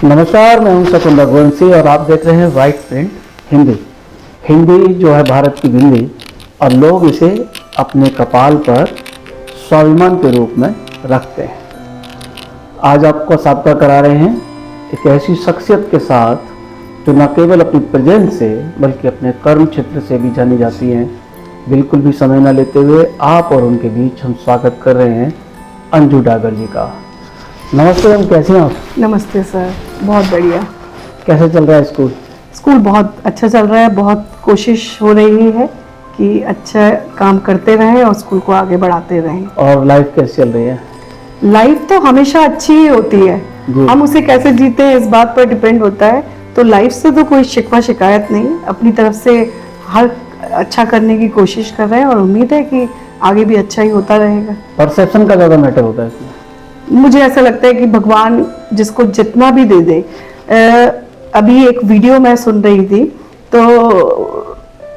नमस्कार, मैं हूं शकुन रघुवंशी और आप देख रहे हैं राइट प्रिंट हिंदी। हिंदी जो है भारत की बिंदी और लोग इसे अपने कपाल पर स्वाभिमान के रूप में रखते हैं। आज आपको साबका करा रहे हैं एक ऐसी शख्सियत के साथ जो न केवल अपनी प्रेजेंस से बल्कि अपने कर्म क्षेत्र से भी जानी जाती हैं। बिल्कुल भी समय न लेते हुए आप और उनके बीच हम स्वागत कर रहे हैं अंजू डागर जी का। नमस्ते मैम, कैसे हैं आप? नमस्ते सर, बहुत बढ़िया। कैसे चल रहा है स्कूल? स्कूल बहुत अच्छा चल रहा है। बहुत कोशिश हो रही है कि अच्छा काम करते रहें और स्कूल को आगे बढ़ाते रहें। और लाइफ कैसी चल रही है? लाइफ तो हमेशा अच्छी ही होती है, हम उसे कैसे जीते हैं इस बात पर डिपेंड होता है। तो लाइफ से तो कोई शिकवा शिकायत नहीं, अपनी तरफ से हर अच्छा करने की कोशिश कर रहे हैं और उम्मीद है कि आगे भी अच्छा ही होता रहेगा। परसेप्शन का ज़्यादा मैटर होता है इसमें? मुझे ऐसा लगता है कि भगवान जिसको जितना भी दे दे। अभी एक वीडियो मैं सुन रही थी, तो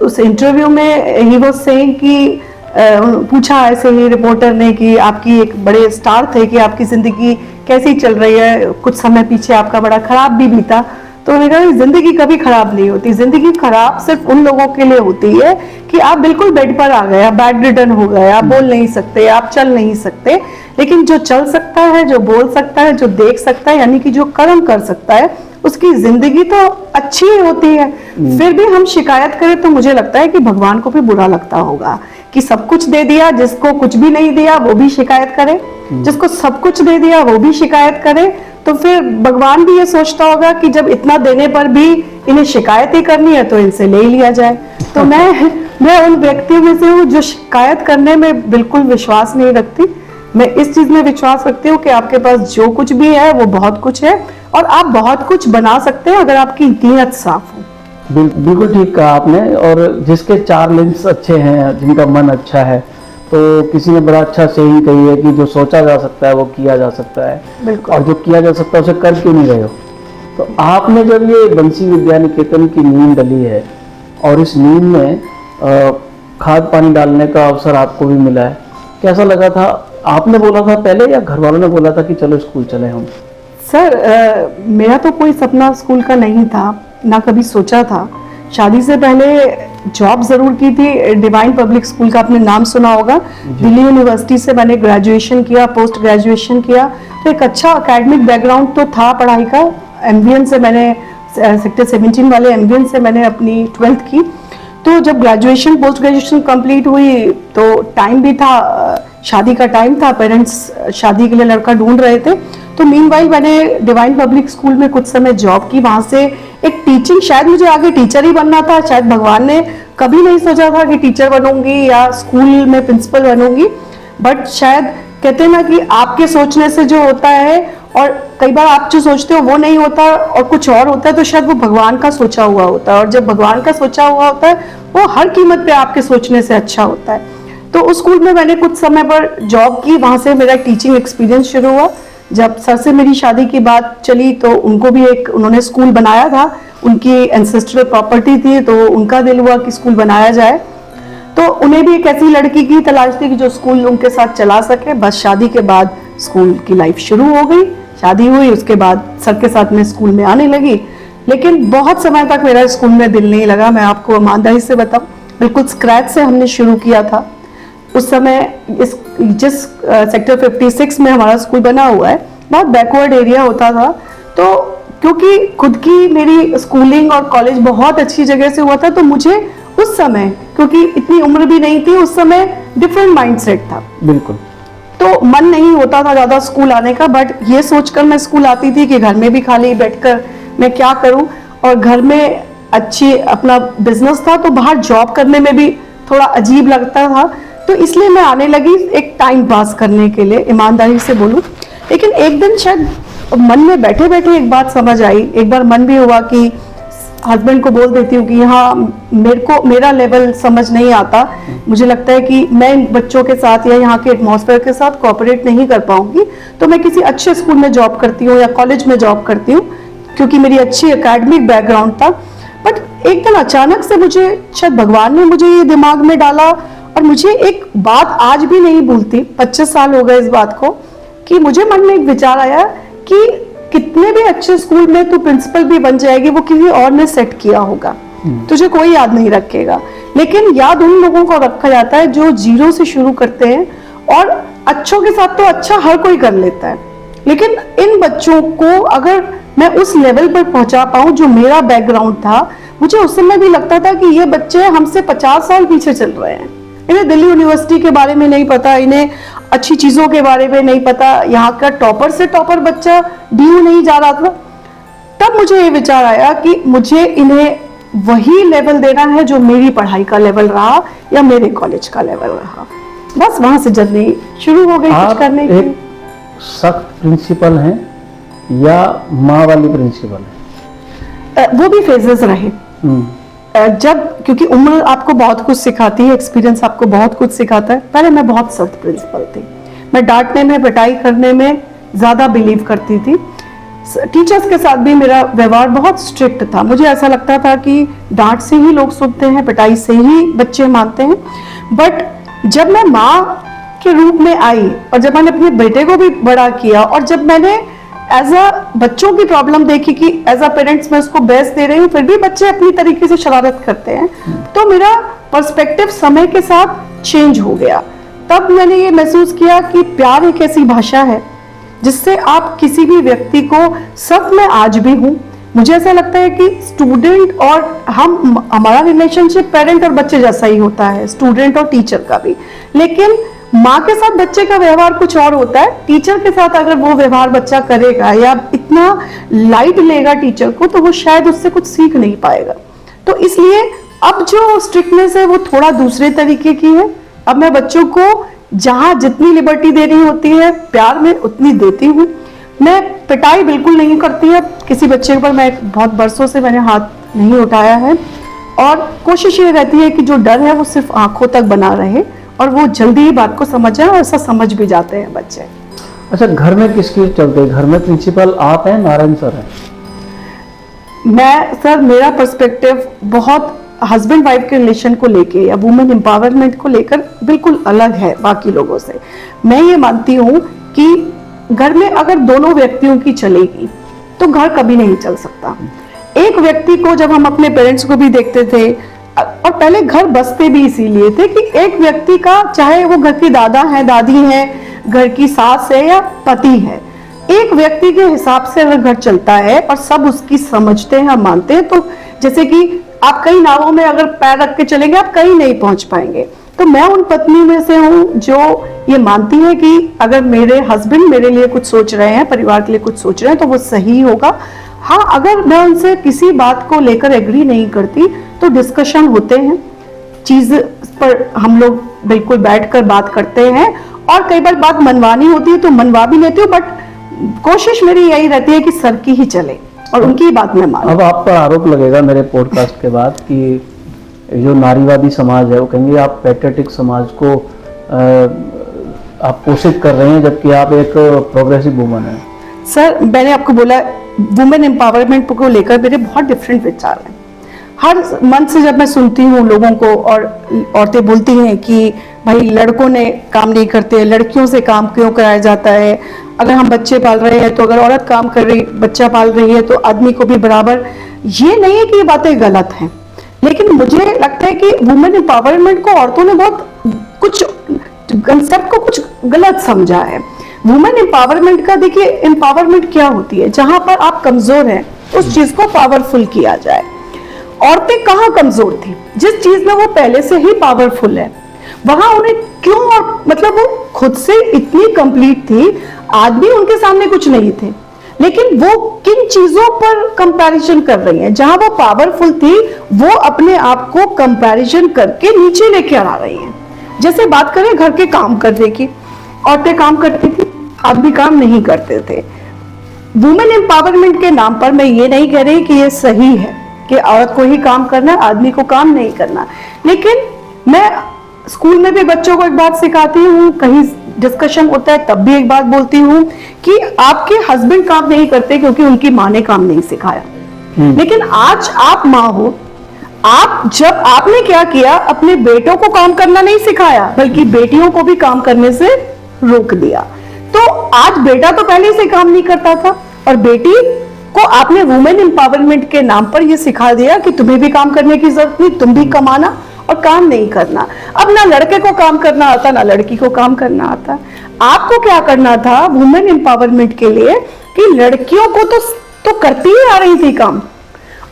उस इंटरव्यू में ही वो सेइंग कि पूछा ऐसे ही रिपोर्टर ने कि आपकी एक बड़े स्टार थे कि आपकी ज़िंदगी कैसी चल रही है, कुछ समय पीछे आपका बड़ा खराब भी बीता। तो उन्होंने कहा जिंदगी कभी खराब नहीं होती, जिंदगी खराब सिर्फ उन लोगों के लिए होती है कि आप बिल्कुल बेड पर आ गए, आप बेड रिडन हो गए, आप बोल नहीं सकते, आप चल नहीं सकते। लेकिन जो चल सकता है, जो बोल सकता है, जो देख सकता है, यानी कि जो कर्म कर सकता है, उसकी जिंदगी तो अच्छी ही होती है। फिर भी हम शिकायत करें तो मुझे लगता है कि भगवान को भी बुरा लगता होगा कि सब कुछ दे दिया, जिसको कुछ भी नहीं दिया वो भी शिकायत करे, जिसको सब कुछ दे दिया वो भी शिकायत करे। तो फिर भगवान भी ये सोचता होगा कि जब इतना देने पर भी इन्हें शिकायत ही करनी है तो इनसे ले लिया जाए। तो मैं उन व्यक्तियों में से हूँ जो शिकायत करने में बिल्कुल विश्वास नहीं रखती। मैं इस चीज में विश्वास रखती हूँ कि आपके पास जो कुछ भी है वो बहुत कुछ है और आप बहुत कुछ बना सकते हैं अगर आपकी नीयत साफ हो। बिल्कुल ठीक कहा आपने। और जिसके चार लिंक्स अच्छे हैं, जिनका मन अच्छा है, तो किसी ने बड़ा अच्छा सही कही है कि जो सोचा जा सकता है वो किया जा सकता है, और जो किया जा सकता है उसे कर क्यों नहीं रहे हो। तो आपने जब ये बंसी विद्या निकेतन की नींव डली है और इस नींव में खाद पानी डालने का अवसर आपको भी मिला है, कैसा लगा था? आपने बोला था पहले या घर वालों ने बोला था कि चलो स्कूल चले हम? सर, मेरा तो कोई सपना स्कूल का नहीं था, ना कभी सोचा था। शादी से पहले जॉब जरूर की थी। डिवाइन पब्लिक स्कूल का आपने नाम सुना होगा। दिल्ली यूनिवर्सिटी से मैंने ग्रेजुएशन किया, पोस्ट ग्रेजुएशन किया, तो एक अच्छा एकेडमिक बैकग्राउंड तो था पढ़ाई का। एमबीएन से मैंने सेक्टर 17 वाले एमबीएन से मैंने अपनी 12th की। तो जब ग्रेजुएशन पोस्ट ग्रेजुएशन कंप्लीट हुई तो टाइम भी था, शादी का टाइम था, पेरेंट्स शादी के लिए लड़का ढूंढ रहे थे। तो मीनवाइल मैंने डिवाइन पब्लिक स्कूल में कुछ समय जॉब की। वहां से एक टीचिंग, शायद मुझे आगे टीचर ही बनना था, शायद भगवान ने कभी नहीं सोचा था कि टीचर बनूंगी या स्कूल में प्रिंसिपल बनूंगी। बट शायद कहते हैं ना कि आपके सोचने से जो होता है, और कई बार आप जो सोचते हो वो नहीं होता और कुछ और होता है, तो शायद वो भगवान का सोचा हुआ होता है। और जब भगवान का सोचा हुआ होता है वो हर कीमत पे आपके सोचने से अच्छा होता है। तो उस स्कूल में मैंने कुछ समय पर जॉब की, वहां से मेरा टीचिंग एक्सपीरियंस शुरू हुआ। जब सर से मेरी शादी की बात चली तो उनको भी एक उन्होंने स्कूल बनाया था, उनकी एंसेस्ट्रल प्रॉपर्टी थी, तो उनका दिल हुआ कि स्कूल बनाया जाए। तो उन्हें भी एक ऐसी लड़की की तलाश थी कि जो स्कूल उनके साथ चला सके। बस शादी के बाद स्कूल की लाइफ शुरू हो गई, शादी हुई, उसके बाद सर के साथ में स्कूल में आने लगी। लेकिन बहुत समय तक मेरा स्कूल में दिल नहीं लगा, मैं आपको ईमानदारी से बताऊं। बिल्कुल स्क्रैच से हमने शुरू किया था। उस समय जिस सेक्टर 56 में हमारा स्कूल बना हुआ है, बहुत बैकवर्ड एरिया होता था। तो क्योंकि खुद की मेरी स्कूलिंग और कॉलेज बहुत अच्छी जगह से हुआ था, तो मुझे उस समय, क्योंकि इतनी उम्र भी नहीं थी, उस समय डिफरेंट माइंडसेट था। बिल्कुल। तो मन नहीं होता था ज्यादा स्कूल आने का। बट ये सोचकर मैं स्कूल आती थी कि घर में भी खाली बैठकर मैं क्या करूं, और घर में अच्छी अपना बिजनेस था तो बाहर जॉब करने में भी थोड़ा अजीब लगता था। तो इसलिए मैं आने लगी एक टाइम पास करने के लिए, ईमानदारी से बोलूं। लेकिन एक दिन शायद मन में बैठे बैठे एक बात समझ आई। एक बार मन भी हुआ कि हस्बैंड को बोल देती हूँ कि यहाँ मेरा लेवल समझ नहीं आता, मुझे लगता है कि मैं इन बच्चों के साथ या यहाँ के एटमॉस्फेयर के साथ कोऑपरेट नहीं कर पाऊंगी, तो मैं किसी अच्छे स्कूल में जॉब करती हूँ या कॉलेज में जॉब करती हूँ, क्योंकि मेरी अच्छी एकेडमिक बैकग्राउंड था। बट एक दिन अचानक से मुझे, शायद भगवान ने मुझे ये दिमाग में डाला, और मुझे एक बात आज भी नहीं भूलती, 25 साल हो गए इस बात को, कि मुझे मन में एक विचार आया कि कितने भी अच्छे स्कूल में तू प्रिंसिपल भी बन जाएगी, वो किसी और ने सेट किया होगा, तुझे कोई याद नहीं रखेगा। लेकिन याद उन लोगों को रखा जाता है जो जीरो से शुरू करते हैं, और अच्छों के साथ तो अच्छा हर कोई कर लेता है, लेकिन इन बच्चों को अगर मैं उस लेवल पर पहुंचा पाऊं जो मेरा बैकग्राउंड था, मुझे उस समय भी लगता था कि ये बच्चे हमसे 50 साल पीछे चल रहे हैं। इन्हें दिल्ली यूनिवर्सिटी के बारे में नहीं पता, इन्हें अच्छी चीजों के बारे में नहीं पता, यहाँ का टॉपर से टॉपर बच्चा डीयू नहीं जा रहा था। तब मुझे ये विचार आया कि मुझे इन्हें वही लेवल देना है जो मेरी पढ़ाई का लेवल रहा या मेरे कॉलेज का लेवल रहा। बस वहां से जर्नी शुरू हो गई कुछ करने की। एक सख्त प्रिंसिपल हैं या माँ वाली प्रिंसिपल है? वो भी फेजेस रहे। जब, क्योंकि उम्र आपको बहुत कुछ सिखाती है, एक्सपीरियंस आपको बहुत कुछ सिखाता है। पहले मैं बहुत सख्त प्रिंसिपल थी, मैं डांटने में, पिटाई करने में ज्यादा बिलीव करती थी। टीचर्स के साथ भी मेरा व्यवहार बहुत स्ट्रिक्ट था। मुझे ऐसा लगता था कि डांट से ही लोग सुनते हैं, पिटाई से ही बच्चे मानते हैं। बट जब मैं माँ के रूप में आई और जब मैंने अपने बेटे को भी बड़ा किया, और जब मैंने एज अ बच्चों की प्रॉब्लम देखी कि एज अ पेरेंट्स मैं उसको बेस्ट दे रही हूँ, फिर भी बच्चे अपनी तरीके से शरारत करते हैं, तो मेरा पर्सपेक्टिव समय के साथ चेंज हो गया। तब मैंने ये महसूस किया कि प्यार एक ऐसी भाषा है जिससे आप किसी भी व्यक्ति को, सब मैं आज भी हूँ, मुझे ऐसा लगता है कि स्टूडेंट और हमारा रिलेशनशिप पेरेंट और बच्चे जैसा ही होता है, स्टूडेंट और टीचर का भी। लेकिन माँ के साथ बच्चे का व्यवहार कुछ और होता है। टीचर के साथ अगर वो व्यवहार बच्चा करेगा या इतना लाइट लेगा टीचर को, तो वो शायद उससे कुछ सीख नहीं पाएगा। तो इसलिए अब जो स्ट्रिक्टनेस है वो थोड़ा दूसरे तरीके की है। अब मैं बच्चों को जहां जितनी लिबर्टी देनी होती है प्यार में उतनी देती हूँ। मैं पिटाई बिल्कुल नहीं करती है किसी बच्चे पर, मैं बहुत बरसों से मैंने हाथ नहीं उठाया है, और कोशिश ये रहती है कि जो डर है वो सिर्फ आंखों तक बना रहे और वो जल्दी ही बात को समझ जाए, और ऐसा समझ भी जाते हैं बच्चे। अच्छा, घर में किसके चलते हैं? घर में प्रिंसिपल आप हैं, नारायण सर हैं? मैं सर, मेरा पर्सपेक्टिव बहुत हस्बैंड वाइफ के रिलेशन को लेके या वुमेन एम्पावरमेंट को लेकर बिल्कुल अलग है बाकी लोगों से। मैं ये मानती हूँ कि घर में अगर दोनों व्यक्तियों की चलेगी तो घर कभी नहीं चल सकता। एक व्यक्ति को, जब हम अपने पेरेंट्स को भी देखते थे, और पहले घर बसते भी इसीलिए थे कि एक व्यक्ति का, चाहे वो घर की दादा है, दादी है, घर की सास है या पति है, एक व्यक्ति के हिसाब से अगर घर चलता है और सब उसकी समझते हैं, मानते हैं, तो जैसे कि आप कई नावों में अगर पैर रख के चलेंगे आप कहीं नहीं पहुंच पाएंगे। तो मैं उन पत्नी में से हूँ जो ये मानती है कि अगर मेरे हस्बैंड मेरे लिए कुछ सोच रहे हैं, परिवार के लिए कुछ सोच रहे हैं, तो वो सही होगा। हाँ, अगर मैं उनसे किसी बात को लेकर एग्री नहीं करती तो डिस्कशन होते हैं, चीज पर हम लोग बिल्कुल बैठकर बात करते हैं, और कई बार बात मनवानी होती है तो मनवा भी लेती हूँ, बट कोशिश मेरी यही रहती है कि सर की ही चले और उनकी बात में मानो। अब आप पर आरोप लगेगा मेरे पॉडकास्ट के बाद कि जो नारीवादी समाज है वो कहेंगे आप पैट्रियटिक समाज को आप पोषित कर रहे हैं, जबकि आप एक प्रोग्रेसिव वुमन हैं। सर, मैंने आपको बोला वुमेन एम्पावरमेंट को लेकर मेरे बहुत डिफरेंट विचार हैं। हर मन से जब मैं सुनती हूँ लोगों को, और औरतें बोलती हैं कि भाई लड़कों ने काम नहीं करते, लड़कियों से काम क्यों कराया जाता है, अगर हम बच्चे पाल रहे हैं तो अगर औरत काम कर रही, बच्चा पाल रही है तो आदमी को भी बराबर। ये नहीं है कि ये बातें गलत हैं, लेकिन मुझे लगता है कि वुमेन एम्पावरमेंट को औरतों ने बहुत कुछ कंसेप्ट को कुछ गलत समझा है। वुमेन एम्पावरमेंट का, देखिए एम्पावरमेंट क्या होती है, जहां पर आप कमजोर हैं उस चीज को पावरफुल किया जाए। औरतें कहाँ कमजोर थी? जिस चीज में वो पहले से ही पावरफुल है वहां उन्हें क्यों, और मतलब वो खुद से इतनी कंप्लीट थी, आदमी उनके सामने कुछ नहीं थे, लेकिन वो किन चीजों पर कंपैरिजन कर रही हैं? जहां वो पावरफुल थी वो अपने आप को कंपैरिजन करके नीचे लेके आ रही हैं। जैसे बात करें घर के काम करने की, औरतें काम करती थी, आदमी काम नहीं करते थे। वुमेन एम्पावरमेंट के नाम पर मैं ये नहीं कह रही कि ये सही है कि औरत को ही काम करना, आदमी को काम नहीं करना, लेकिन मैं स्कूल में भी बच्चों को एक बात सिखाती हूँ, कहीं डिस्कशन होता है तब भी एक बात बोलती हूँ कि आपके हस्बैंड काम नहीं करते क्योंकि उनकी माँ ने काम नहीं सिखाया, लेकिन आज आप माँ हो, आप जब आपने क्या किया, अपने बेटों को काम करना नहीं सिखाया बल्कि बेटियों को भी काम करने से रोक दिया। तो आज बेटा तो पहले से काम नहीं करता था, और बेटी को आपने वुमेन एम्पावरमेंट के नाम पर ये सिखा दिया कि तुम्हें भी काम करने की जरूरत नहीं, तुम भी कमाना और काम नहीं करना। अब ना लड़के को काम करना आता ना लड़की को काम करना आता। आपको क्या करना था वुमेन एम्पावरमेंट के लिए कि लड़कियों को तो करती ही आ रही थी काम,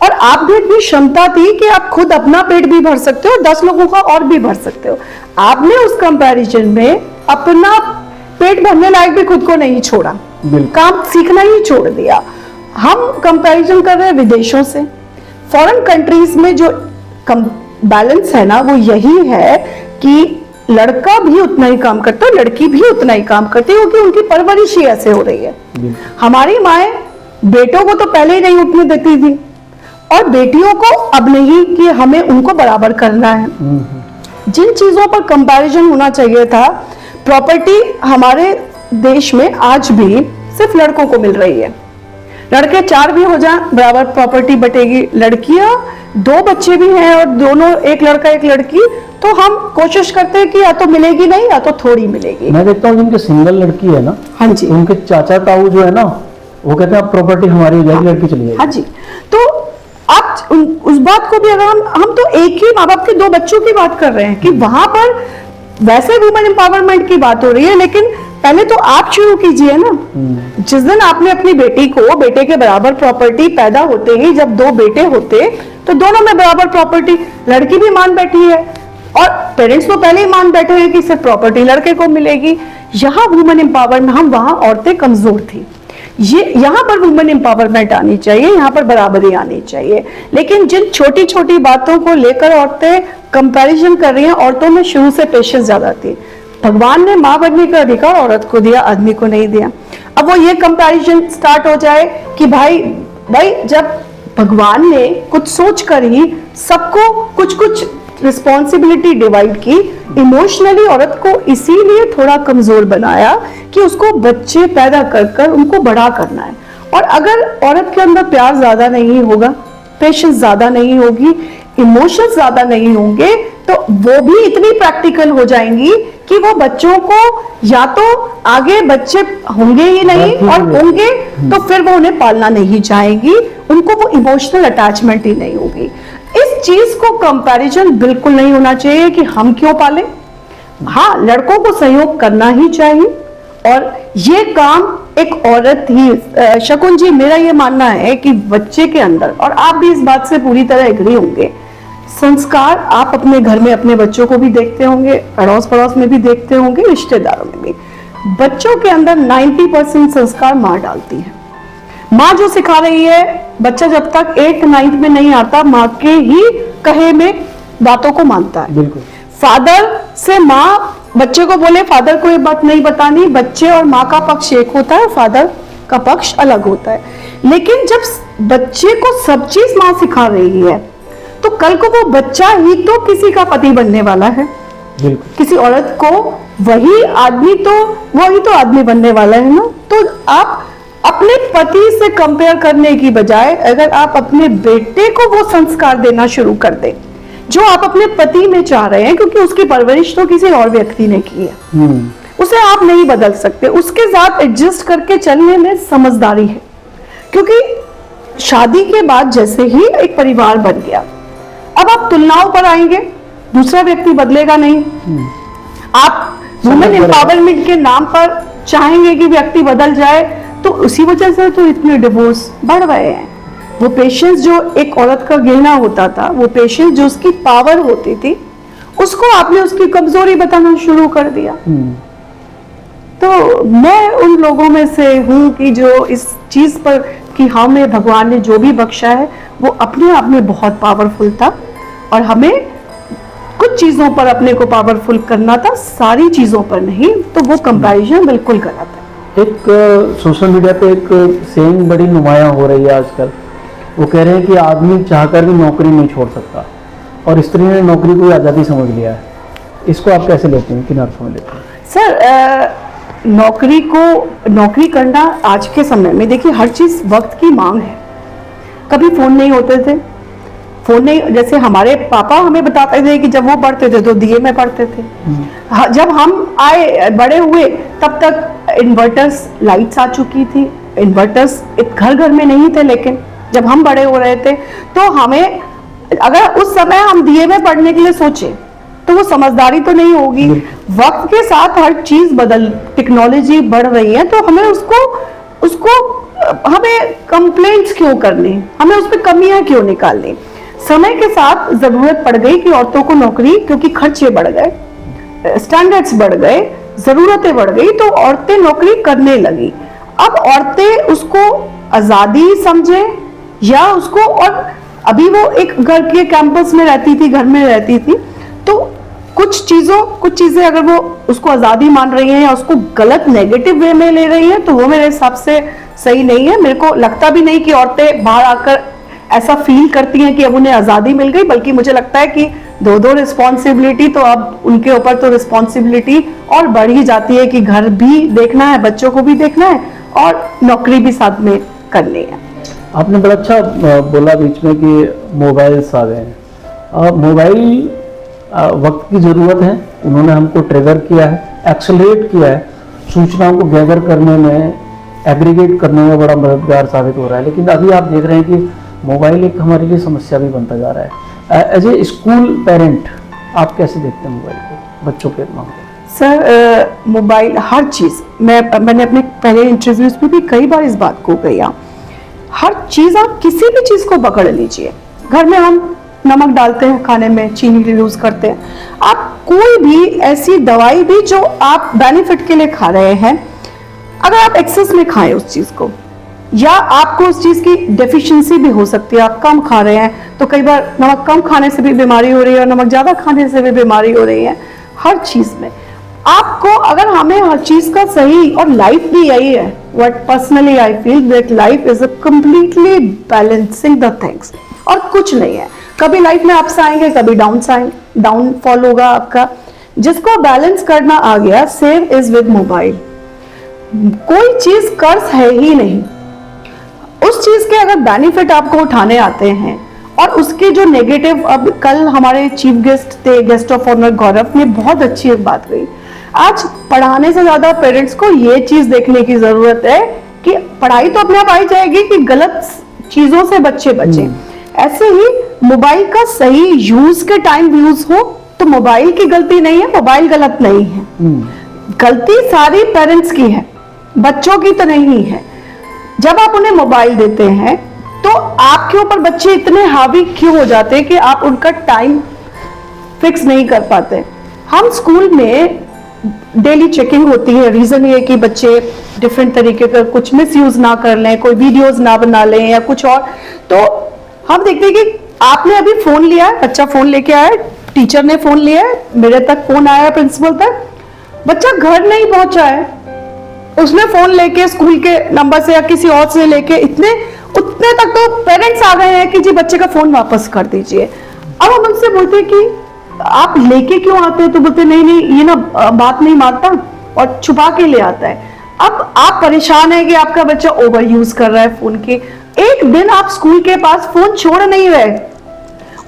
और आप भी इतनी क्षमता थी कि आप खुद अपना पेट भी भर सकते हो, 10 लोगों का और भी भर सकते हो। आपने उस कंपैरिजन में अपना पेट भरने लायक भी खुद को नहीं छोड़ा, काम सीखना ही छोड़ दिया। हम कंपैरिजन कर रहे हैं विदेशों से, फॉरेन कंट्रीज में जो बैलेंस है ना वो यही है कि लड़का भी उतना ही काम करता है, लड़की भी उतना ही काम करती है, क्योंकि उनकी परवरिश ही ऐसे हो रही है। हमारी माएं बेटों को तो पहले ही नहीं उठने देती थी, और बेटियों को अब नहीं कि हमें उनको बराबर करना है। जिन चीजों पर कंपैरिजन होना चाहिए था, प्रॉपर्टी हमारे देश में आज भी सिर्फ लड़कों को मिल रही है। लड़के 4 भी हो जाए बराबर प्रॉपर्टी बटेगी, लड़कियां 2 बच्चे भी हैं और दोनों एक लड़का एक लड़की, तो हम कोशिश करते हैं कि या तो मिलेगी नहीं या तो थोड़ी मिलेगी। मैं देखता हूँ जिनके सिंगल लड़की है ना, हाँ जी, उनके चाचा ताऊ जो है ना वो कहते हैं अब प्रॉपर्टी हमारी हो जाएगी, लड़की चली जाएगी। हाँ जी, तो आप उस बात को भी अगर हम तो एक ही माँ बाप के 2 बच्चों की बात कर रहे हैं कि वहां पर वैसे वुमेन एम्पावरमेंट की बात हो रही है, लेकिन पहले तो आप शुरू कीजिए ना। जिस दिन आपने अपनी बेटी को बेटे के बराबर प्रॉपर्टी, पैदा होते ही जब 2 बेटे होते तो दोनों में बराबर प्रॉपर्टी, लड़की भी मान बैठी है और पेरेंट्स तो पहले ही मान बैठे हैं कि सिर्फ प्रॉपर्टी लड़के को मिलेगी। यहाँ वुमेन एम्पावरमेंट, हम वहां औरतें कमजोर थी, ये यहाँ पर वुमेन एम्पावरमेंट आनी चाहिए, यहाँ पर बराबरी आनी चाहिए। लेकिन जिन छोटी छोटी बातों को लेकर औरतें कंपैरिजन कर रही हैं, औरतों में शुरू से पेशेंस ज्यादा थी। भगवान ने माँ बनने का अधिकार औरत को दिया, आदमी को नहीं दिया। अब वो ये कंपैरिजन स्टार्ट हो जाए कि भाई जब भगवान ने कुछ सोच कर ही सबको कुछ कुछ रिस्पॉन्सिबिलिटी डिवाइड की, इमोशनली औरत को इसीलिए थोड़ा कमजोर बनाया कि उसको बच्चे पैदा कर उनको बड़ा करना है। और अगर औरत के अंदर प्यार ज्यादा नहीं होगा, पेशेंस ज्यादा नहीं होगी, इमोशंस ज्यादा नहीं होंगे, तो वो भी इतनी प्रैक्टिकल हो जाएंगी कि वो बच्चों को या तो आगे बच्चे होंगे ही नहीं, और होंगे तो फिर वो उन्हें पालना नहीं चाहेंगी, उनको वो इमोशनल अटैचमेंट ही नहीं होगी। इस चीज को कंपैरिजन बिल्कुल नहीं होना चाहिए कि हम क्यों पालें। हाँ, लड़कों को सहयोग करना ही चाहिए, और ये काम एक औरत ही। शकुन जी, मेरा ये मानना है कि बच्चे के अंदर, और आप भी इस बात से पूरी तरह एग्री होंगे, संस्कार आप अपने घर में अपने बच्चों को भी देखते होंगे, अड़ोस पड़ोस में भी देखते होंगे, रिश्तेदारों में भी। बच्चों के अंदर 90% संस्कार माँ डालती है। माँ जो सिखा रही है, बच्चा जब तक 8th 9th में नहीं आता, माँ के ही कहे में बातों को मानता है। बिल्कुल। फादर से माँ बच्चे को बोले फादर को ये बात नहीं बतानी, बच्चे और माँ का पक्ष एक होता है, फादर का पक्ष अलग होता है। लेकिन जब बच्चे को सब चीज माँ सिखा रही है, तो कल को वो बच्चा ही तो किसी का पति बनने वाला है, किसी औरत को वही आदमी बनने वाला है ना। तो आप अपने पति से कंपेयर करने की बजाय अगर आप अपने बेटे को वो संस्कार देना शुरू कर दें जो आप अपने पति में चाह रहे हैं, क्योंकि उसकी परवरिश तो किसी और व्यक्ति ने की है, उसे आप नहीं बदल सकते। उसके साथ एडजस्ट करके चलने में समझदारी है, क्योंकि शादी के बाद जैसे ही एक परिवार बन गया, अब आप तुलनाओं पर आएंगे, दूसरा व्यक्ति बदलेगा नहीं। आप वुमेन एम्पावरमेंट के नाम पर चाहेंगे कि व्यक्ति बदल जाए, तो उसी वजह से तो इतने डिवोर्स बढ़ रहे हैं। वो पेशेंस जो एक औरत का गिरना होता था, वो पेशेंस जो उसकी पावर होती थी, उसको आपने उसकी कमजोरी बताना शुरू कर दिया। तो मैं उन लोगों में से हूं कि जो इस चीज पर कि हमें भगवान ने जो भी बख्शा है वो अपने आप में बहुत पावरफुल था, और हमें कुछ चीजों पर अपने को पावरफुल करना था, सारी चीजों पर नहीं। तो वो कंपैरिजन बिल्कुल गलत है। एक सोशल मीडिया पे एक सेइंग बड़ी नुमाया हो रही है आजकल, वो कह रहे हैं कि आदमी चाहकर भी नौकरी नहीं छोड़ सकता, और स्त्री ने नौकरी को आज़ादी समझ लिया है। इसको आप कैसे लेते हैं, किन अर्थों में लेते हैं? सर, नौकरी करना आज के समय में, देखिए हर चीज वक्त की मांग है। कभी फोन नहीं होते थे, फोन नहीं, जैसे हमारे पापा हमें बताते थे कि जब वो पढ़ते थे तो दिए में पढ़ते थे। जब हम आए बड़े हुए तब तक इन्वर्टर्स, लाइट्स आ चुकी थी, इन्वर्टर्स घर घर में नहीं थे, लेकिन जब हम बड़े हो रहे थे तो हमें, अगर उस समय हम दिए में पढ़ने के लिए सोचे तो वो समझदारी तो नहीं होगी। वक्त के साथ हर चीज टेक्नोलॉजी बढ़ रही है, तो हमें उसको हमें कंप्लेंट्स क्यों करनी, हमें उस पर कमियां क्यों निकालनी। समय के साथ जरूरत पड़ गई कि औरतों को नौकरी, क्योंकि खर्चे बढ़ गए, स्टैंडर्ड्स बढ़ गए, जरूरतें बढ़ गई, तो औरतें नौकरी करने लगी। अब औरतें उसको आजादी समझे या उसको, और अभी वो एक घर के कैंपस में रहती थी, घर में रहती थी, तो कुछ चीजें अगर वो उसको आजादी मान रही हैं या उसको गलत नेगेटिव वे में ले रही हैं, तो वो मेरे हिसाब से सही नहीं है। मेरे को लगता भी नहीं कि औरतें बाहर आकर ऐसा फील करती हैं कि अब उन्हें आजादी मिल गई, बल्कि मुझे लगता है कि दो रिस्पॉन्सिबिलिटी, तो अब उनके ऊपर तो रिस्पॉन्सिबिलिटी और बढ़ ही जाती है कि घर भी देखना है, बच्चों को भी देखना है और नौकरी भी साथ में करनी है। आपने बड़ा अच्छा बोला बीच में कि मोबाइल्स आ गए हैं। मोबाइल वक्त की ज़रूरत है, उन्होंने हमको ट्रिगर किया है, एक्सेलरेट किया है, सूचनाओं को गैदर करने में, एग्रीगेट करने में बड़ा मददगार साबित हो रहा है। लेकिन अभी आप देख रहे हैं कि मोबाइल एक हमारे लिए समस्या भी बनता जा रहा है। एज ए स्कूल पेरेंट आप कैसे देखते हैं मोबाइल को बच्चों के मामले में? सर, मोबाइल हर चीज़, मैंने अपने पहले इंटरव्यूज में भी कई बार इस बात को कहा, हर चीज़, आप किसी भी चीज़ को पकड़ लीजिए। घर में हम नमक डालते हैं खाने में, चीनी यूज करते हैं, आप कोई भी ऐसी दवाई भी जो आप बेनिफिट के लिए खा रहे हैं, अगर आप एक्सेस में खाएं उस चीज को, या आपको उस चीज की डेफिशिएंसी भी हो सकती है, आप कम खा रहे हैं, तो कई बार नमक कम खाने से भी बीमारी हो रही है और नमक ज्यादा खाने से भी बीमारी हो रही है। हर चीज में आपको, अगर हमें हर चीज का सही, और लाइफ भी यही है, what personally I feel that life is a completely balancing the things, और कुछ नहीं है। कभी लाइफ में अप्स आएंगे, कभी डाउनफॉल होगा आपका, जिसको बैलेंस करना आ गया, सेव इज विद मोबाइल। कोई चीज कर्ज है ही नहीं, उस चीज के अगर बेनिफिट आपको उठाने आते हैं, और उसके जो नेगेटिव, अब कल हमारे चीफ गेस्ट थे, गेस्ट ऑफ ऑनर गौरव ने बहुत अच्छी एक बात कही, आज पढ़ाने से ज्यादा पेरेंट्स को ये चीज देखने की जरूरत है कि पढ़ाई तो अपने आप आई जाएगी कि गलत चीजों से बच्चे बचें। ऐसे ही मोबाइल का सही यूज के टाइम यूज हो, तो मोबाइल की गलती नहीं है, मोबाइल गलत नहीं है, गलती सारी पेरेंट्स की है, बच्चों की तो नहीं है। जब आप उन्हें मोबाइल देते हैं तो आपके ऊपर बच्चे इतने हावी क्यों हो जाते हैं कि आप उनका टाइम फिक्स नहीं कर पाते। हम स्कूल में डेली चेकिंग होती है, रीजन ये कि बच्चे डिफरेंट तरीके का कुछ मिस यूज ना कर लें, कोई वीडियोस ना बना लें या कुछ और। तो हम देखते हैं कि आपने अभी फोन लिया है, बच्चा फोन लेके आया, टीचर ने फोन लिया है, मेरे तक फोन आया है प्रिंसिपल तक, बच्चा घर नहीं पहुंचा है, उसने फोन लेके स्कूल के नंबर से या किसी और से लेके उतने तक तो पेरेंट्स आ गए हैं कि जी बच्चे का फोन वापस कर दीजिए। अब हम उनसे बोलते हैं कि आप लेके क्यों आते हो, तो बोलते नहीं ये ना बात नहीं मानता और छुपा के ले आता है। अब आप परेशान है कि आपका बच्चा ओवर यूज कर रहा है फोन के। एक दिन आप स्कूल के पास फोन छोड़ नहीं रहे,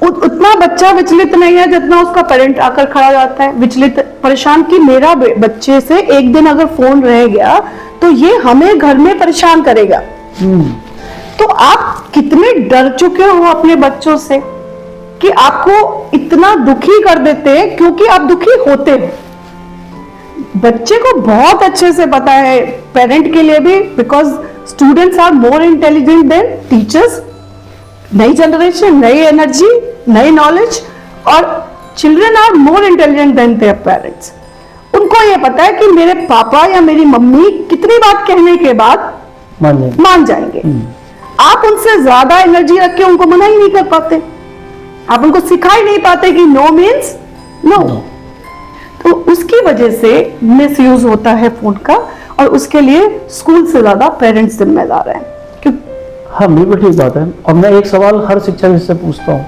उतना बच्चा विचलित नहीं है जितना उसका पेरेंट आकर खड़ा जाता है विचलित, परेशान कि मेरा बच्चे से एक दिन अगर फोन रह गया तो ये हमें घर में परेशान करेगा। तो आप कितने डर चुके हो अपने बच्चों से कि आपको इतना दुखी कर देते हैं, क्योंकि आप दुखी होते हो। बच्चे को बहुत अच्छे से पता है, पेरेंट के लिए भी, because students are more intelligent than teachers. नई जनरेशन, नई एनर्जी, नई नॉलेज, और children are more intelligent than their parents. उनको ये पता है कि मेरे पापा या मेरी मम्मी कितनी बात कहने के बाद मान जाएंगे। आप उनसे ज्यादा एनर्जी रख के उनको मना ही नहीं कर पाते, आप उनको सिखा ही नहीं पाते कि नो मीन्स नो। तो उसकी वजह से मिस यूज होता है फोन का, और उसके लिए स्कूल से ज्यादा पेरेंट्स जिम्मेदार हैं। हाँ, बिल्कुल ठीक बात है। और मैं एक सवाल हर शिक्षक से पूछता हूँ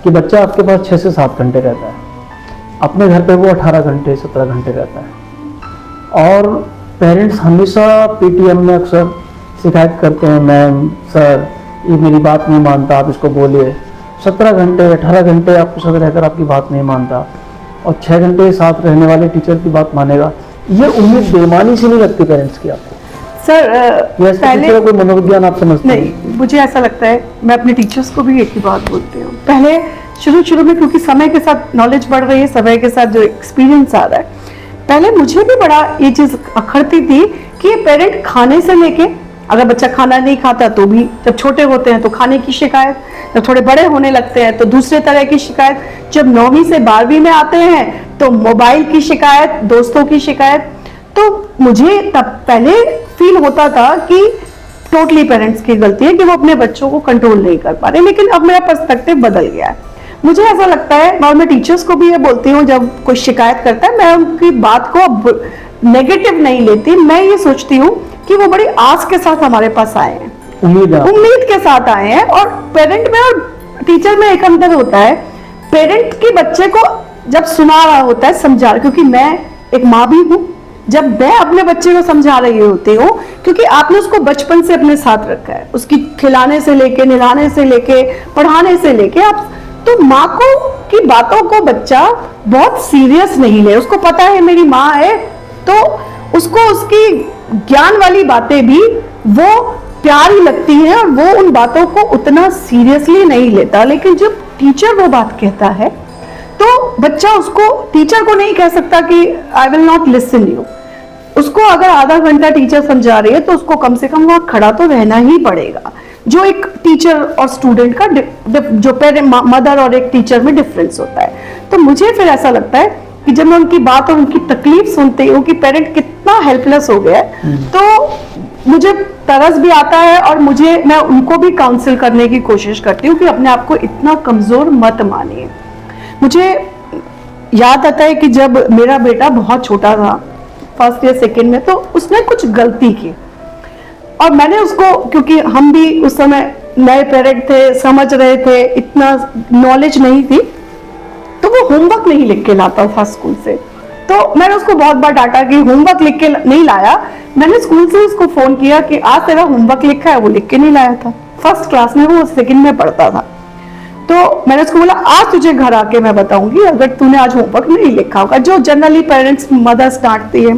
कि बच्चा आपके पास 6 से 7 घंटे रहता है, अपने घर पे वो 18 घंटे 17 घंटे रहता है, और पेरेंट्स हमेशा पीटीएम में अक्सर शिकायत करते हैं, मैम सर ये मेरी बात नहीं मानता, आप इसको बोलिए। 17 घंटे 18 घंटे आपके साथ रहकर आपकी बात नहीं मानता, और 6 घंटे साथ रहने वाले टीचर की बात मानेगा। ये उम्मीद बेईमानी से नहीं लगती पेरेंट्स की आपको? सर या इसके पहले पीछे का कोई मनोविज्ञान आप समझते हैं? नहीं, मुझे ऐसा लगता है, मैं अपने टीचर्स को भी एक ही बात बोलती हूँ। पहले शुरू में, क्योंकि समय के साथ नॉलेज बढ़ रही है, समय के साथ जो एक्सपीरियंस आ रहा है, पहले मुझे भी बड़ा ये चीज अखरती थी कि ये पेरेंट खाने से लेके, अगर बच्चा खाना नहीं खाता तो भी, जब छोटे होते हैं तो खाने की शिकायत, जब थोड़े बड़े होने लगते हैं तो दूसरे तरह की शिकायत, जब 9वीं से 12वीं में आते हैं तो मोबाइल की शिकायत, दोस्तों की शिकायत। तो मुझे तब पहले फील होता था कि टोटली पेरेंट्स की गलती है कि वो अपने बच्चों को कंट्रोल नहीं कर पा रहे, लेकिन अब मेरा पर्सपेक्टिव बदल गया है। मुझे ऐसा लगता है, और मैं टीचर्स को भी ये बोलती हूँ, जब कोई शिकायत करता है मैं उनकी बात को अब नेगेटिव नहीं लेती, मैं ये सोचती हूँ कि वो बड़ी आस के साथ हमारे पास आए हैं, उम्मीद के साथ आए हैं। और पेरेंट में और टीचर में एक अंतर होता है, पेरेंट के बच्चे को जब सुना रहा होता है, समझा, क्योंकि मैं एक माँ भी हूँ, जब मैं अपने बच्चे को समझा रही होती हूँ, क्योंकि आपने उसको बचपन से अपने साथ रखा है, उसकी खिलाने से लेके, नहलाने से लेके, पढ़ाने से लेके, आप तो माँ को की बातों को बच्चा बहुत सीरियस नहीं ले, उसको पता है मेरी माँ है, तो उसको उसकी ज्ञान वाली बातें भी वो प्यारी लगती हैं और वो उन बातों को उतना सीरियसली नहीं लेता। लेकिन जब टीचर वो बात कहता है तो बच्चा उसको, टीचर को नहीं कह सकता कि I will not listen you. उसको अगर आधा घंटा टीचर समझा रही है तो उसको कम से कम वहां खड़ा तो रहना ही पड़ेगा, जो एक टीचर और स्टूडेंट का जो पेरेंट, मदर और एक टीचर में डिफरेंस होता है। तो मुझे फिर ऐसा लगता है कि जब मैं उनकी बात और उनकी तकलीफ सुनती हूँ कि पेरेंट कितना हेल्पलेस हो गया है, तो मुझे तरस भी आता है और मैं उनको भी काउंसिल करने की कोशिश करती हूँ कि अपने आप को इतना कमजोर मत मानिए। मुझे याद आता है कि जब मेरा बेटा बहुत छोटा था, फर्स्ट या सेकेंड में, तो उसने कुछ गलती की और मैंने उसको, क्योंकि हम भी उस समय नए पेरेंट थे, समझ रहे थे, इतना नॉलेज नहीं थी, तो वो होमवर्क नहीं लिख के लाता था स्कूल से। तो मैंने उसको बहुत बार डांटा कि होमवर्क लिख के नहीं लाया। मैंने स्कूल से उसको फोन किया कि आज तेरा होमवर्क लिखा है, वो लिख के नहीं लाया था। फर्स्ट क्लास में, वो सेकंड में पढ़ता था। तो मैंने उसको बोला आज तुझे घर आके मैं बताऊंगी अगर तूने आज होमवर्क नहीं लिखा होगा, जो जनरली पेरेंट्स, मदर्स डांटती है।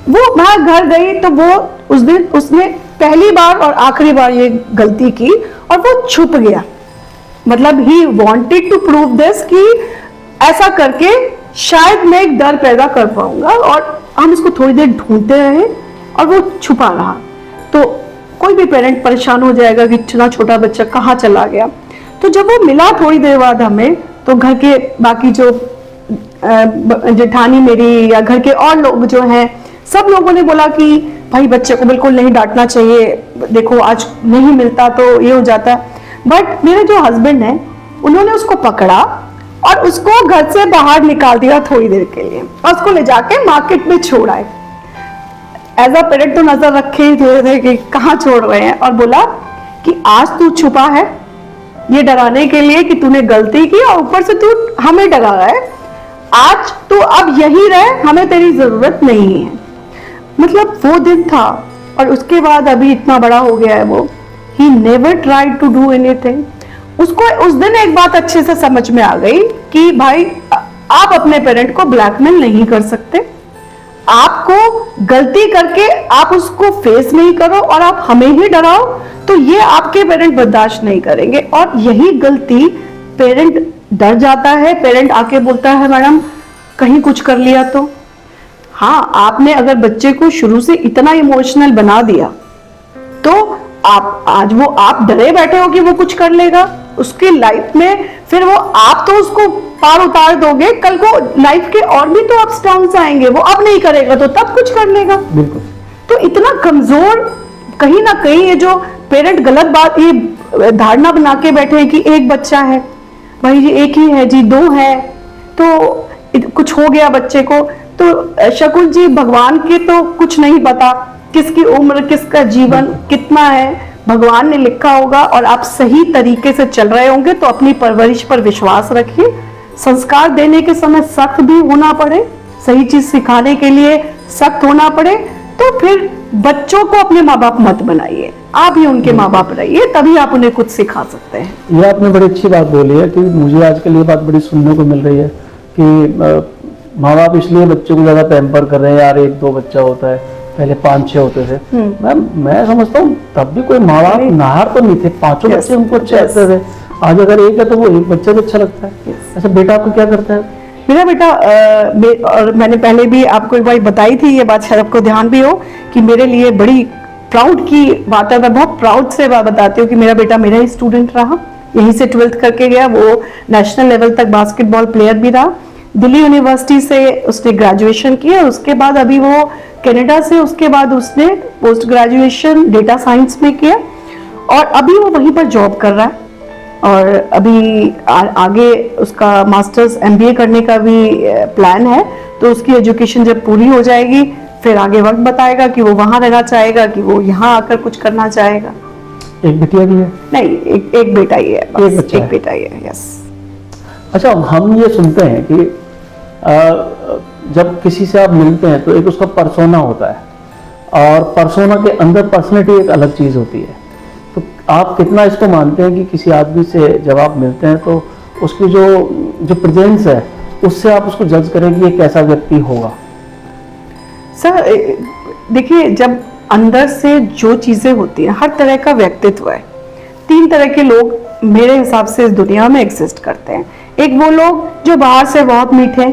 वो मैं घर गई तो वो उस दिन उसने पहली बार और आखिरी बार ये गलती की और वो छुप गया। मतलब he wanted to prove this कि ऐसा करके शायद मैं एक डर पैदा कर पाऊंगा, और हम उसको थोड़ी देर ढूंढते रहे और वो छुपा रहा। तो कोई भी पेरेंट परेशान हो जाएगा कि इतना छोटा बच्चा कहाँ चला गया। तो जब वो मिला थोड़ी देर बाद हमें, तो घर के बाकी जो जेठानी मेरी या घर के और लोग जो हैं, सब लोगों ने बोला कि भाई बच्चे को बिल्कुल नहीं डांटना चाहिए, देखो आज नहीं मिलता तो ये हो जाता। बट मेरे जो हस्बैंड हैं, उन्होंने उसको पकड़ा और उसको घर से बाहर निकाल दिया थोड़ी देर के लिए और उसको ले जाके मार्केट में छोड़ आए। एज अ पेरेंट तो नजर रखे ही थे कि कहाँ छोड़ रहे हैं, और बोला कि आज तू छुपा है ये डराने के लिए कि तूने गलती की और ऊपर से तू हमें डरा रहा है, आज तू अब यही रहे, हमें तेरी जरूरत नहीं है। मतलब वो दिन था, और उसके बाद अभी इतना बड़ा हो गया है वो, he never tried to do anything। उसको उस दिन एक बात अच्छे से समझ में आ गई कि भाई आप अपने पेरेंट को ब्लैकमेल नहीं कर सकते, आपको गलती करके आप उसको फेस नहीं करो और आप हमें ही डराओ, तो ये आपके पेरेंट बर्दाश्त नहीं करेंगे। और यही गलती, पेरेंट डर जाता है, पेरेंट आके बोलता है मैडम कहीं कुछ कर लिया तो। हाँ, आपने अगर बच्चे को शुरू से इतना इमोशनल बना दिया तो आप डरे बैठे हो कि वो कुछ कर लेगा उसकी लाइफ में, फिर वो आप तो उसको पार उतार दोगे, कल को लाइफ के और भी तो अप्स डाउन्स आएंगे, वो अब नहीं करेगा तो तब कुछ कर लेगा। बिल्कुल। तो इतना कमजोर, कहीं ना कहीं ये जो पेरेंट गलत बात, ये धारणा बना के बैठे हैं कि एक बच्चा है, भाई जी एक ही है जी, दो है तो कुछ हो गया बच्चे को, तो शकुन जी भगवान के तो कुछ नहीं पता, किसकी उम्र, किसका जीवन कितना है, भगवान ने लिखा होगा और आप सही तरीके से चल रहे होंगे तो अपनी परवरिश पर विश्वास रखिए। संस्कार देने के समय सख्त भी होना पड़े, सही चीज सिखाने के लिए सख्त होना पड़े, तो फिर बच्चों को अपने माँ बाप मत बनाइए, आप ही उनके माँ बाप रहिए, तभी आप उन्हें कुछ सिखा सकते हैं। ये आपने बड़ी अच्छी बात बोली है कि मुझे आजकल ये बात बड़ी सुनने को मिल रही है कि माँ बाप इसलिए बच्चों को ज़्यादा पैम्पर कर रहे हैं, यार एक दो बच्चा होता है, पहले 5-6 होते थे। मैम मैं समझता हूँ तब भी कोई माँ बाप नाहर तो नहीं थे, 5 Yes, बच्चे उनको अच्छे yes. लगते थे। आज अगर एक है तो वो एक बच्चा भी अच्छा लगता है। अच्छा बेटा आपको क्या करता है? मेरा बेटा और मैंने पहले भी आपको एक बार बताई थी, ये बात शायद आपको ध्यान भी हो कि मेरे लिए बड़ी प्राउड की बात है। मैं बहुत प्राउड से बात बताती हूँ कि मेरा बेटा मेरा ही स्टूडेंट रहा, यहीं से 12th करके गया। वो नेशनल लेवल तक बास्केटबॉल प्लेयर भी रहा। दिल्ली यूनिवर्सिटी से उसने ग्रेजुएशन किया, उसके बाद अभी वो कनाडा से, उसके बाद उसने पोस्ट ग्रेजुएशन डेटा साइंस में किया और अभी वो वहीं पर जॉब कर रहा है। और अभी आगे उसका मास्टर्स एमबीए करने का भी प्लान है। तो उसकी एजुकेशन जब पूरी हो जाएगी फिर आगे वक्त बताएगा कि वो वहां रहना चाहेगा कि वो यहाँ आकर कुछ करना चाहेगा। एक बिटिया भी है? नहीं, एक बेटा ही है बस, एक बच्चा है। बेटा ही है। यस। अच्छा हम ये सुनते हैं कि जब किसी से आप मिलते हैं तो एक उसका पर्सोना होता है और पर्सोना के अंदर पर्सनैलिटी एक अलग चीज़ होती है। तो आप कितना इसको मानते हैं कि किसी आदमी से जब आप मिलते हैं तो उसकी जो प्रेजेंस है उससे आप उसको जज करें कि ये कैसा व्यक्ति होगा? सर देखिए, जब अंदर से जो चीजें होती हैं, हर तरह का व्यक्तित्व है। 3 तरह के लोग मेरे हिसाब से इस दुनिया में एग्जिस्ट करते हैं। एक वो लोग जो बाहर से बहुत मीठे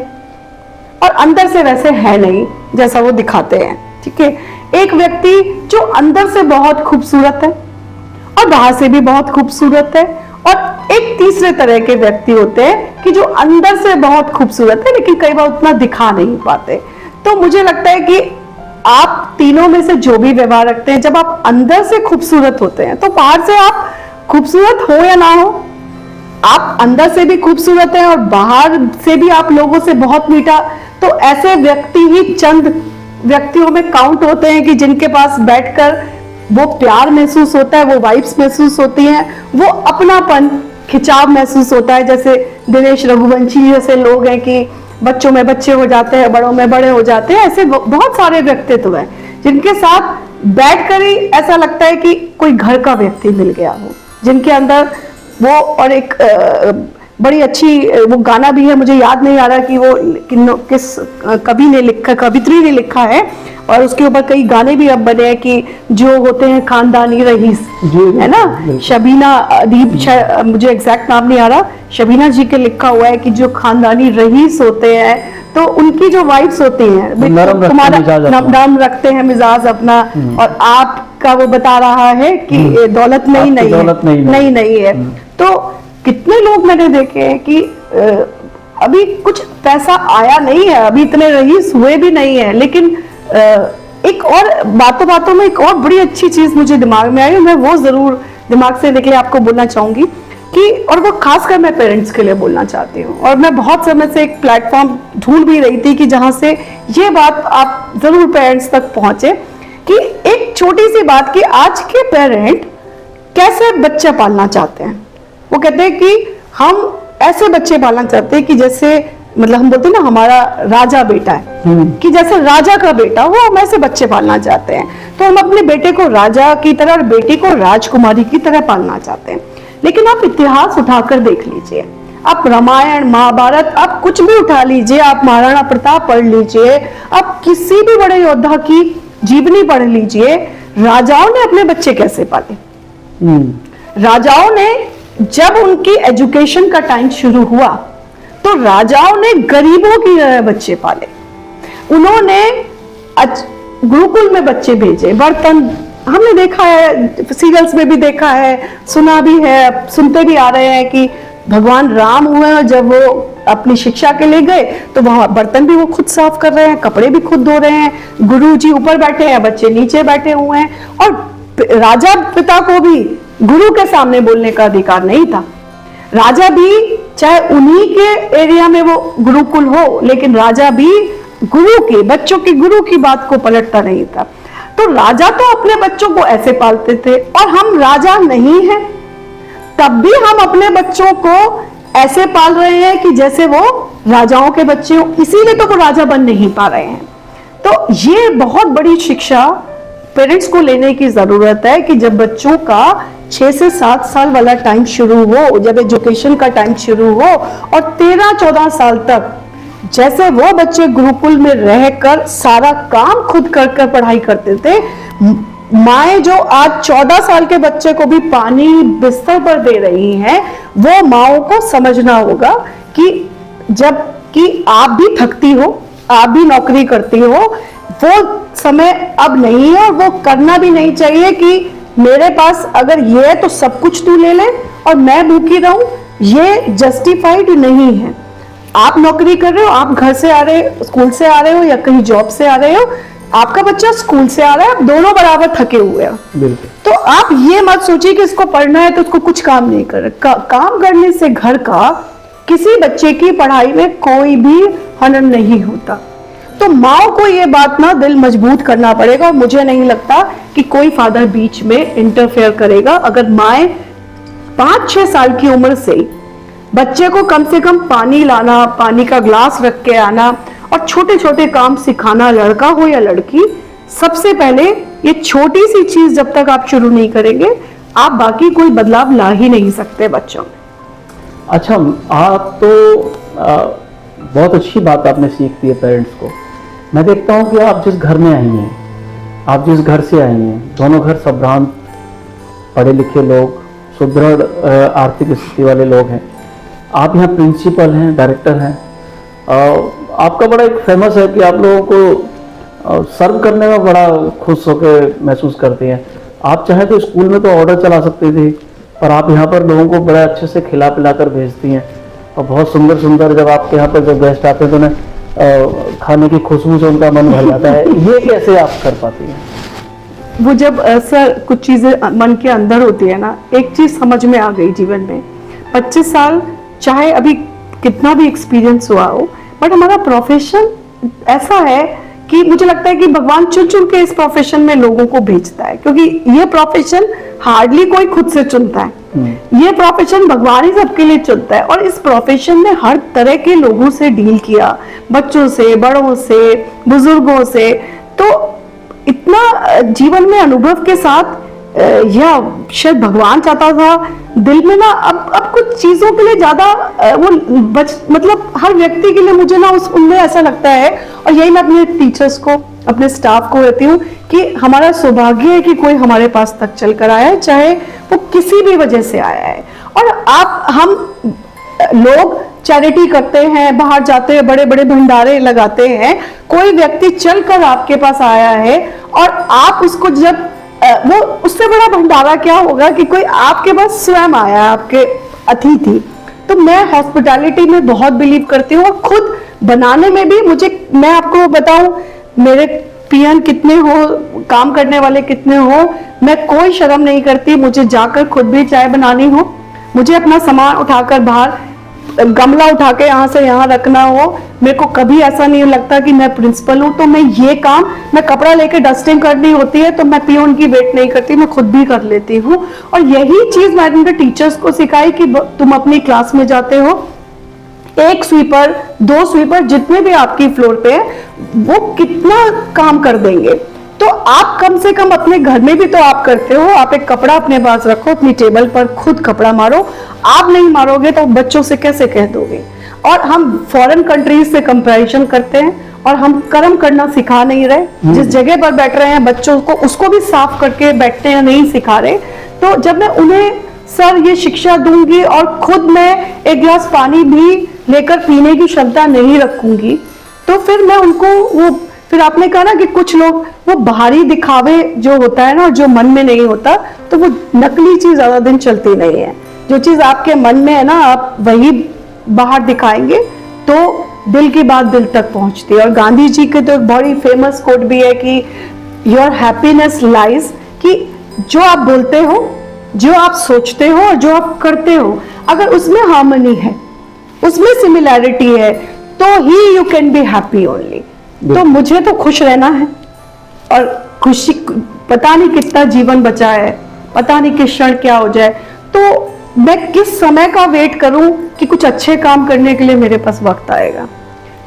और अंदर से वैसे है नहीं जैसा वो दिखाते हैं, ठीक है। एक व्यक्ति जो अंदर से बहुत खूबसूरत है और बाहर से भी बहुत खूबसूरत है। और एक तीसरे तरह के व्यक्ति होते हैं कि जो अंदर से बहुत खूबसूरत है लेकिन कई बार उतना दिखा नहीं पाते। तो मुझे लगता है कि आप तीनों में से जो भी व्यवहार रखते हैं, जब आप अंदर से खूबसूरत होते हैं तो बाहर से आप खूबसूरत हो या ना हो, आप अंदर से भी खूबसूरत हैं और बाहर से भी आप लोगों से बहुत मीठा। तो ऐसे व्यक्ति ही चंद व्यक्तियों में काउंट होते हैं कि जिनके पास बैठकर वो प्यार महसूस होता है, वो वाइब्स महसूस होती हैं, वो अपनापन, खिंचाव महसूस होता है। जैसे दिनेश रघुवंशी जैसे लोग हैं कि बच्चों में बच्चे हो जाते हैं, बड़ों में बड़े हो जाते हैं। ऐसे बहुत सारे व्यक्तित्व हैं जिनके साथ बैठकर ही ऐसा लगता है कि कोई घर का व्यक्ति मिल गया हो, जिनके अंदर वो। और एक बड़ी अच्छी वो गाना भी है, मुझे याद नहीं आ रहा कि वो किस कवि ने लिखा, कवित्री ने लिखा है, और उसके ऊपर कई गाने भी अब बने हैं कि जो होते हैं खानदानी रईस, है ना, शबीना अदीब, मुझे एग्जैक्ट नाम नहीं आ रहा, शबीना जी के लिखा हुआ है कि जो खानदानी रईस होते हैं तो उनकी जो वाइफ्स होती हैं, तुम्हारा नरम रखते हैं मिजाज अपना। और आपका वो बता रहा है कि दौलत नहीं है। तो कितने लोग मैंने देखे हैं कि अभी कुछ पैसा आया नहीं है, अभी इतने रईस हुए भी नहीं है, लेकिन एक और बातों में एक और बड़ी अच्छी चीज मुझे दिमाग में आई, मैं वो जरूर दिमाग से निकले आपको बोलना चाहूंगी कि, और वो खासकर मैं पेरेंट्स के लिए बोलना चाहती हूँ। और मैं बहुत समय से एक प्लेटफॉर्म ढूंढ भी रही थी कि जहां से ये बात आप जरूर पेरेंट्स तक पहुंचे कि एक छोटी सी बात कि आज के पेरेंट कैसे बच्चा पालना चाहते हैं। वो कहते हैं कि हम ऐसे बच्चे पालना चाहते हैं कि जैसे, मतलब हम बोलते हैं ना हमारा राजा बेटा है, कि जैसे राजा का बेटा हो, हम ऐसे बच्चे पालना चाहते हैं। तो हम अपने बेटे को राजा की तरह और बेटी को राजकुमारी की तरह पालना चाहते हैं। लेकिन आप इतिहास उठाकर देख लीजिए, आप रामायण महाभारत, आप कुछ भी उठा लीजिए, आप महाराणा प्रताप पढ़ लीजिए, आप किसी भी बड़े योद्धा की जीवनी पढ़ लीजिए, राजाओं ने अपने बच्चे कैसे पाले। राजाओं ने जब उनकी एजुकेशन का टाइम शुरू हुआ तो राजाओं ने गरीबों की बच्चे पाले। उन्होंने गुरुकुल में बच्चे भेजे, बर्तन हमने देखा है, सीरियल्स में भी देखा है, सुना भी है, सुनते भी आ रहे हैं कि भगवान राम हुए और जब वो अपनी शिक्षा के लिए गए तो वहां बर्तन भी वो खुद साफ कर रहे हैं, कपड़े भी खुद धो रहे हैं, गुरु जी ऊपर बैठे हैं, बच्चे नीचे बैठे हुए हैं। और राजा पिता को भी गुरु के सामने बोलने का अधिकार नहीं था। राजा भी, चाहे उन्हीं के एरिया में वो गुरुकुल हो, लेकिन राजा भी गुरु की, बच्चों की गुरु की बात को पलटता नहीं था। तो राजा तो अपने बच्चों को ऐसे पालते थे, और हम राजा नहीं हैं तब भी हम अपने बच्चों को ऐसे पाल रहे हैं कि जैसे वो राजाओं के बच्चे हो, इसीलिए तो वो राजा बन नहीं पा रहे हैं। तो ये बहुत बड़ी शिक्षा पेरेंट्स को लेने की जरूरत है कि जब बच्चों का 6 से 7 साल वाला टाइम शुरू हो, जब एजुकेशन का टाइम शुरू हो, और 13-14 साल तक जैसे वो बच्चे गुरुकुल में रहकर सारा काम खुद कर कर पढ़ाई करते थे, माएं जो आज 14 साल के बच्चे को भी पानी बिस्तर पर दे रही हैं, वो माओं को समझना होगा कि जब कि आप भी थकती हो, आप भी नौकरी करती हो, वो समय अब नहीं है, वो करना भी नहीं चाहिए कि मेरे पास अगर ये है तो सब कुछ तू ले ले और मैं भूखी रहूं, ये जस्टिफाइड नहीं है। आप नौकरी कर रहे हो, आप घर से आ रहे हो, स्कूल से आ रहे हो या कहीं जॉब से आ रहे हो, आपका बच्चा स्कूल से आ रहा है, आप दोनों बराबर थके हुए हैं। बिल्कुल। तो आप ये मत सोचिए कि इसको पढ़ना है तो उसको कुछ काम नहीं कर काम करने से घर का किसी बच्चे की पढ़ाई में कोई भी हनन नहीं होता। तो माओ को ये बात ना दिल मजबूत करना पड़ेगा, और मुझे नहीं लगता कि कोई फादर बीच में इंटरफेयर करेगा। अगर माए 5-6 साल की उम्र से बच्चे को कम से कम पानी लाना, पानी का ग्लास रख के आना और छोटे छोटे काम सिखाना, लड़का हो या लड़की, सबसे पहले ये छोटी सी चीज जब तक आप शुरू नहीं करेंगे, आप बाकी कोई बदलाव ला ही नहीं सकते बच्चों में। अच्छा, आप तो बहुत अच्छी बात आपने सीख दी है पेरेंट्स को। मैं देखता हूँ कि आप जिस घर में आई हैं, आप जिस घर से आई हैं, दोनों घर संभ्रांत, पढ़े लिखे लोग, सुदृढ़ आर्थिक स्थिति वाले लोग हैं। आप यहाँ प्रिंसिपल हैं, डायरेक्टर हैं। आपका बड़ा एक फेमस है कि आप लोगों को सर्व करने में बड़ा खुश होकर महसूस करते हैं। आप चाहे तो स्कूल में तो ऑर्डर चला सकते थे, पर आप यहाँ पर लोगों को बड़ा अच्छे से खिला पिला कर भेजती हैं, और बहुत सुंदर सुंदर जब आपके यहाँ पर जब गेस्ट आते हैं तो उन्हें खाने की खुशबू से उनका मन भर जाता है। ये कैसे आप कर पाती हैं? वो जब सर कुछ चीजें मन के अंदर होती है ना, एक चीज समझ में आ गई जीवन में, 25 साल चाहे अभी कितना भी एक्सपीरियंस हुआ हो, बट हमारा प्रोफेशन ऐसा है कि मुझे लगता है कि भगवान चुन चुन के इस प्रोफेशन में लोगों को भेजता है, क्योंकि ये प्रोफेशन हार्डली कोई खुद से चुनता है। ये प्रोफेशन भगवान ही सबके लिए चुनता है, और इस प्रोफेशन में हर तरह के लोगों से डील किया, बच्चों से, बड़ों से, बुजुर्गों से, तो इतना जीवन में अनुभव के साथ, या शायद भगवान चाहता था दिल में ना, अब कुछ चीजों के लिए ज्यादा वो मतलब हर व्यक्ति के लिए मुझे ना उनमें ऐसा लगता है, और यही मैं अपने टीचर्स को, अपने स्टाफ को कहती हूँ कि हमारा सौभाग्य है कि कोई हमारे पास तक चल कर आया है, चाहे वो किसी भी वजह से आया है। और हम लोग चैरिटी करते हैं, बाहर जाते हैं, बड़े बड़े भंडारे लगाते हैं, कोई व्यक्ति चलकर आपके पास आया है और आप उसको जब वो, उससे बड़ा भंडारा क्या होगा कि कोई आपके पास स्वयं आया, आपके अतिथि। तो मैं हॉस्पिटैलिटी में बहुत बिलीव करती हूँ, और खुद बनाने में भी मैं आपको बताऊं, मेरे पियन कितने हो, काम करने वाले कितने हो, मैं कोई शर्म नहीं करती। मुझे जाकर खुद भी चाय बनानी हो, मुझे अपना सामान उठाकर बाहर गमला उठा के यहाँ से यहाँ रखना हो, मेरे को कभी ऐसा नहीं लगता कि मैं प्रिंसिपल हूँ तो मैं ये काम, मैं कपड़ा लेके डस्टिंग करनी होती है तो मैं पियोन की वेट नहीं करती, मैं खुद भी कर लेती हूँ। और यही चीज मैंने टीचर्स को सिखाई कि तुम अपनी क्लास में जाते हो, एक स्वीपर, 2 स्वीपर, जितने भी आपकी फ्लोर पे है, वो कितना काम कर देंगे। तो आप कम से कम अपने घर में भी तो आप करते हो, आप एक कपड़ा अपने पास रखो, अपनी टेबल पर खुद कपड़ा मारो। आप नहीं मारोगे तो बच्चों से कैसे कह दोगे? और हम फॉरेन कंट्रीज से कंपैरिजन करते हैं, और हम कर्म करना सिखा नहीं रहे। जिस जगह पर बैठ रहे हैं बच्चों को, उसको भी साफ करके बैठते हैं, नहीं सिखा रहे। तो जब मैं उन्हें सर ये शिक्षा दूंगी और खुद मैं एक गिलास पानी भी लेकर पीने की क्षमता नहीं रखूंगी, तो फिर मैं उनको वो, फिर आपने कहा ना कि कुछ लोग वो बाहरी दिखावे जो होता है ना, जो मन में नहीं होता, तो वो नकली चीज ज्यादा दिन चलती नहीं है। जो चीज आपके मन में है ना, आप वही बाहर दिखाएंगे तो दिल की बात दिल तक पहुंचती है। और गांधी जी के तो एक बड़ी फेमस कोट भी है कि योर हैप्पीनेस लाइज, कि जो आप बोलते हो, जो आप सोचते हो और जो आप करते हो, अगर उसमें हार्मनी है, उसमें सिमिलैरिटी है, तो ही you can be happy only. तो मुझे तो खुश रहना है, और खुशी, पता नहीं कितना जीवन बचा है, पता नहीं किस क्षण क्या हो जाए, तो मैं किस समय का वेट करूं कि कुछ अच्छे काम करने के लिए मेरे पास वक्त आएगा।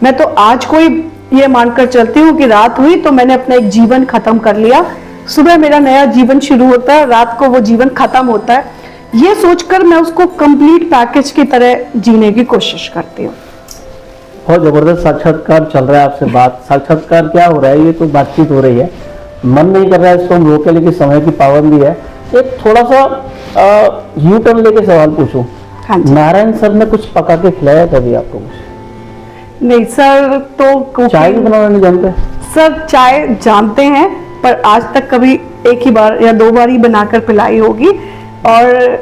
मैं तो आज कोई ये मानकर चलती हूँ कि रात हुई तो मैंने अपना एक जीवन खत्म कर लिया, सुबह मेरा नया जीवन शुरू होता है, रात को वो जीवन खत्म होता है। ये सोचकर मैं उसको कंप्लीट पैकेज की तरह जीने की कोशिश करती हूँ। बहुत जबरदस्त साक्षात्कार चल रहा है, आपसे बात साक्षात्कार क्या हो रहा है, ये तो बातचीत हो रही है, मन नहीं कर रहा है इसको हम रोके, लेकिन समय की पाबंदी है। एक थोड़ा सा यू टर्न लेके सवाल पूछूं, हाँ जी। नारायण सर ने कुछ पका के खिलाया कभी आपको? नहीं सर, तो चाय भी बनाना नहीं जानते? सर चाय जानते हैं, पर आज तक कभी एक ही बार या 2 बार ही बनाकर पिलाई होगी, और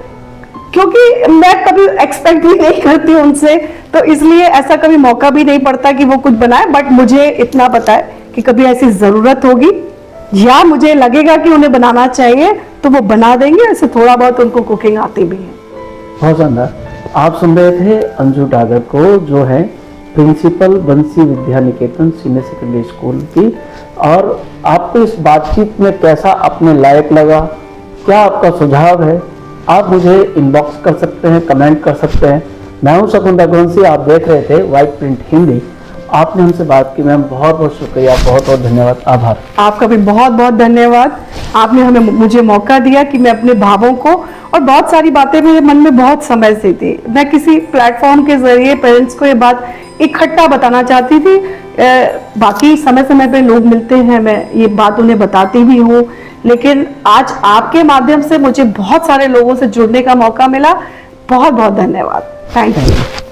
क्योंकि मैं कभी एक्सपेक्ट भी नहीं करती उनसे, तो इसलिए ऐसा कभी मौका भी नहीं पड़ता कि वो कुछ बनाए। बट मुझे इतना पता है कि कभी ऐसी जरूरत होगी या मुझे लगेगा कि उन्हें बनाना चाहिए तो वो बना देंगे। ऐसे थोड़ा बहुत उनको कुकिंग आती भी है। बहुत शानदार। आप सुन रहे थे अंजू डागर को, जो है प्रिंसिपल बंसी Vidya Niketan senior secondary school की। और आपको इस बातचीत में कैसा अपने लायक लगा, क्या आपका सुझाव है, आप मुझे इनबॉक्स कर सकते हैं, कमेंट कर सकते हैं। मैं हूं शकुन रघुवंशी, आप देख रहे थे वाइट प्रिंट हिंदी। आपने हमसे बात की मैम, बहुत बहुत शुक्रिया, बहुत बहुत धन्यवाद, आभार। आपका भी बहुत बहुत धन्यवाद। आपने हमें मुझे मौका दिया कि मैं अपने भावों को, और बहुत सारी बातें मेरे मन में बहुत समय से थी, मैं किसी प्लेटफॉर्म के जरिए पेरेंट्स को ये बात इकट्ठा बताना चाहती थी। बाकी समय समय पे लोग मिलते हैं, मैं ये बात उन्हें बताती भी हूँ, लेकिन आज आपके माध्यम से मुझे बहुत सारे लोगों से जुड़ने का मौका मिला। बहुत बहुत धन्यवाद। Thank you.